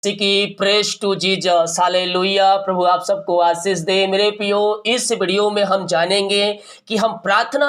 की press to Jesus hallelujah. प्रभु आप सबको आशीष दे। मेरे प्रियो, इस वीडियो में हम जानेंगे कि हम प्रार्थना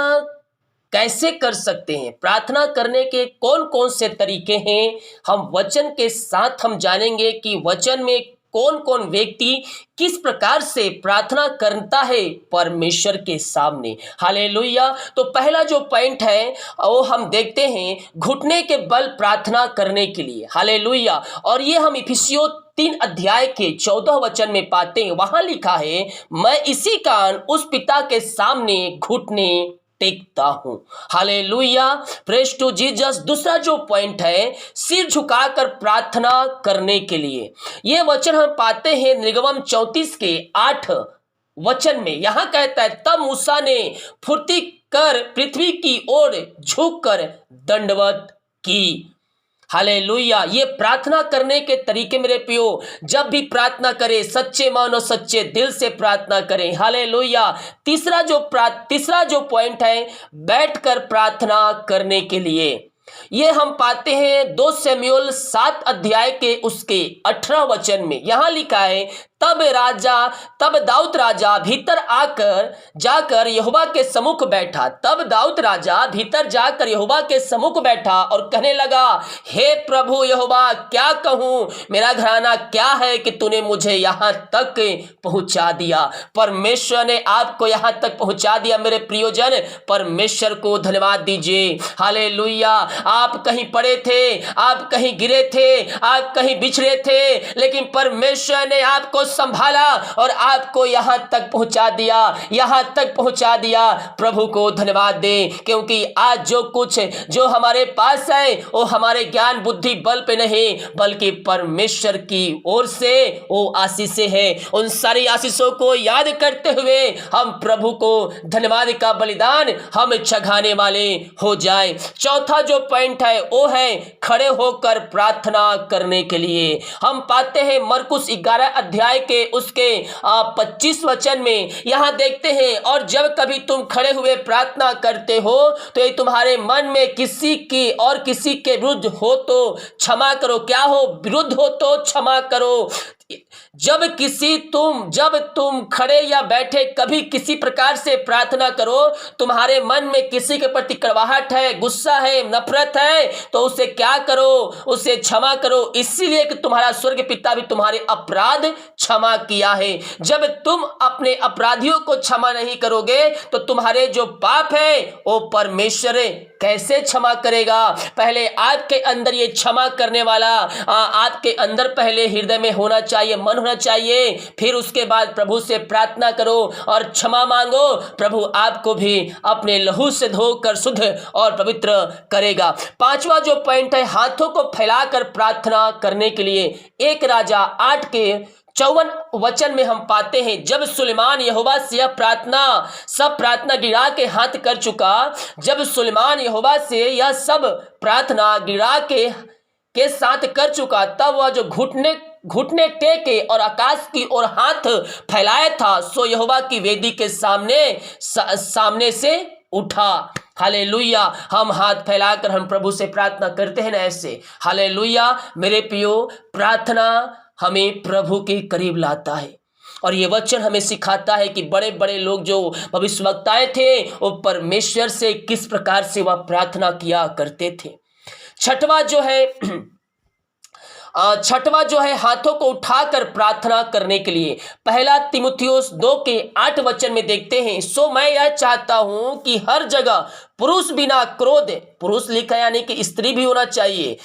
कैसे कर सकते हैं, प्रार्थना करने के कौन कौन से तरीके हैं। हम वचन के साथ हम जानेंगे कि वचन में कौन कौन व्यक्ति किस प्रकार से प्रार्थना करता है परमेश्वर के सामने। हालेलुया। तो पहला जो पॉइंट है वो हम देखते हैं, घुटने के बल प्रार्थना करने के लिए। हालेलुया। और ये हम इफिसियों 3 अध्याय के 14 वचन में पाते हैं। वहां लिखा है, मैं इसी कारण उस पिता के सामने घुटने टेकता हूं। Hallelujah, praise to Jesus. दूसरा जो पॉइंट है, सिर झुकाकर प्रार्थना करने के लिए। यह वचन हम पाते हैं निर्गमन 34 के 8 वचन में। यहां कहता है, तब मूसा ने फुर्ती कर पृथ्वी की ओर झुककर दंडवत की। हालेलुया। ये प्रार्थना करने के तरीके मेरे प्रियो, जब भी प्रार्थना करें सच्चे मन और सच्चे दिल से प्रार्थना करें। हालेलुया। तीसरा जो पॉइंट है, बैठकर प्रार्थना करने के लिए। ये हम पाते हैं 2 शमूएल 7 अध्याय के उसके 18 वचन में। यहां लिखा है, तब दाऊद राजा भीतर जाकर यहोवा के सम्मुख बैठा। तब दाऊद राजा भीतर जाकर यहोवा के सम्मुख बैठा और कहने लगा, हे प्रभु यहोवा, क्या कहूं, मेरा घराना क्या है कि तूने मुझे यहां तक पहुंचा दिया। परमेश्वर ने आपको यहां तक पहुंचा दिया। मेरे प्रियोजन, परमेश्वर को धन्यवाद दीजिए। हालेलुया। आप कहीं पड़े थे, आप कहीं गिरे थे, आप कहीं बिछड़े थे, लेकिन परमेश्वर ने आपको संभाला और आपको यहां तक पहुंचा दिया। प्रभु को धन्यवाद दें, क्योंकि आज जो कुछ जो हमारे पास है वो हमारे ज्ञान बुद्धि बल पे नहीं, बल्कि परमेश्वर की ओर से वो आशीषें हैं। उन सारी आशीषों को याद करते हुए हम प्रभु को धन्यवाद का बलिदान हम चढ़ाने वाले हो जाए। चौथा जो पॉइंट है वो है खड़े होकर प्रार्थना करने के लिए। हम पाते हैं मरकुस 11 अध्याय के उसके 25 वचन में। यहां देखते हैं, और जब कभी तुम खड़े हुए प्रार्थना करते हो तो ये तुम्हारे मन में किसी के विरुद्ध हो तो क्षमा करो। क्या हो? विरुद्ध हो तो क्षमा करो। जब तुम खड़े या बैठे कभी किसी प्रकार से प्रार्थना करो, तुम्हारे मन में किसी के प्रति कड़वाहट है, गुस्सा है, नफरत है, तो उसे क्या करो? उसे क्षमा करो, इसीलिए कि तुम्हारा स्वर्ग पिता भी तुम्हारे अपराध क्षमा किया है। जब तुम अपने अपराधियों को क्षमा नहीं करोगे तो तुम्हारे जो पाप है वो परमेश्वर कैसे क्षमा करेगा? पहले आपके अंदर ये क्षमा करने वाला आपके अंदर पहले हृदय में होना चाहिए, मन होना चाहिए। फिर उसके बाद प्रभु से प्रार्थना करो और क्षमा मांगो। प्रभु आपको भी अपने लहू से धोकर शुद्ध और पवित्र करेगा। पांचवा जो पॉइंट है, हाथों को फैलाकर प्रार्थना करने के लिए। 1 राजा 8 के 54 वचन में हम पाते हैं, जब सुलेमान यहोवा से सब प्रार्थना गिरा के हाथ कर चुका, जब सुलेमान यहोवा से यह सब प्रार्थना गिरा के साथ कर चुका, तब वह जो घुटने टेके और आकाश की ओर हाथ फैलाया था, सो यहोवा की वेदी के सामने से उठा। हालेलुया। हम हाथ फैलाकर हम प्रभु से प्रार्थना करते हैं ना, ऐसे। हालेलुया। मेरे प्रियो, प्रार्थना हमें प्रभु के करीब लाता है। और ये वचन हमें सिखाता है कि बड़े बड़े लोग जो भविष्यवक्ताएं थे, वो परमेश्वर से किस प्रकार से वह प्रार्थना किया करते थे। छठवा जो है हाथों को उठाकर प्रार्थना करने के लिए। 1 तीमुथियुस 2 के 8 वचन में देखते हैं, सो मैं यह चाहता हूं कि हर जगह पुरुष बिना क्रोध, पुरुष लिखा यानी कि स्त्री भी होना चाहिए।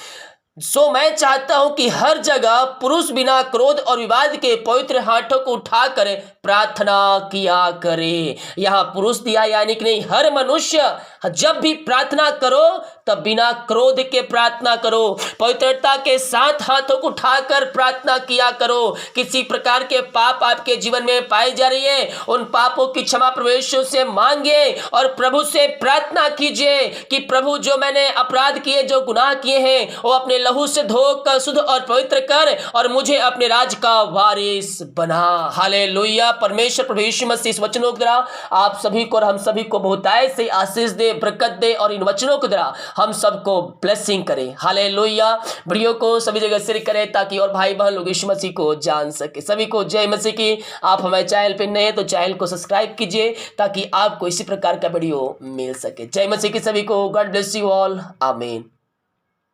सो मैं चाहता हूं कि हर जगह पुरुष बिना क्रोध और विवाद के पवित्र हाथों को उठाकर प्रार्थना किया करे। यहाँ पुरुष दिया यानी कि नहीं, हर मनुष्य जब भी प्रार्थना करो तब बिना क्रोध के प्रार्थना करो, पवित्रता के साथ हाथों को उठाकर प्रार्थना किया करो। किसी प्रकार के पाप आपके जीवन में पाई जा रही है, उन पापों की क्षमा परमेश्वर से मांगे और प्रभु से प्रार्थना कीजिए कि प्रभु, जो मैंने अपराध किए, जो गुनाह किए हैं, वो अपने लहू से धोकर शुद्ध और पवित्र कर और मुझे अपने राज का वारिस बना। हालेलुया। परमेश्वर प्रभु यीशु मसीह इस वचनों के द्वारा आप सभी को और हम सभी को बहुतायत से आशीष दे, बरकत दे और इन वचनों के द्वारा हम सबको ब्लेसिंग करें। हालेलुया। वीडियो को सभी जगह शेयर करें ताकि और भाई बहन लोग यीशु मसीह को जान सके। सभी को जय मसीह की। आप हमारे चैनल पे नए हैं तो चैनल को सब्सक्राइब कीजिए ताकि आपको इसी प्रकार का वीडियो मिल सके। जय मसीह की सभी को। God bless you all. आमीन।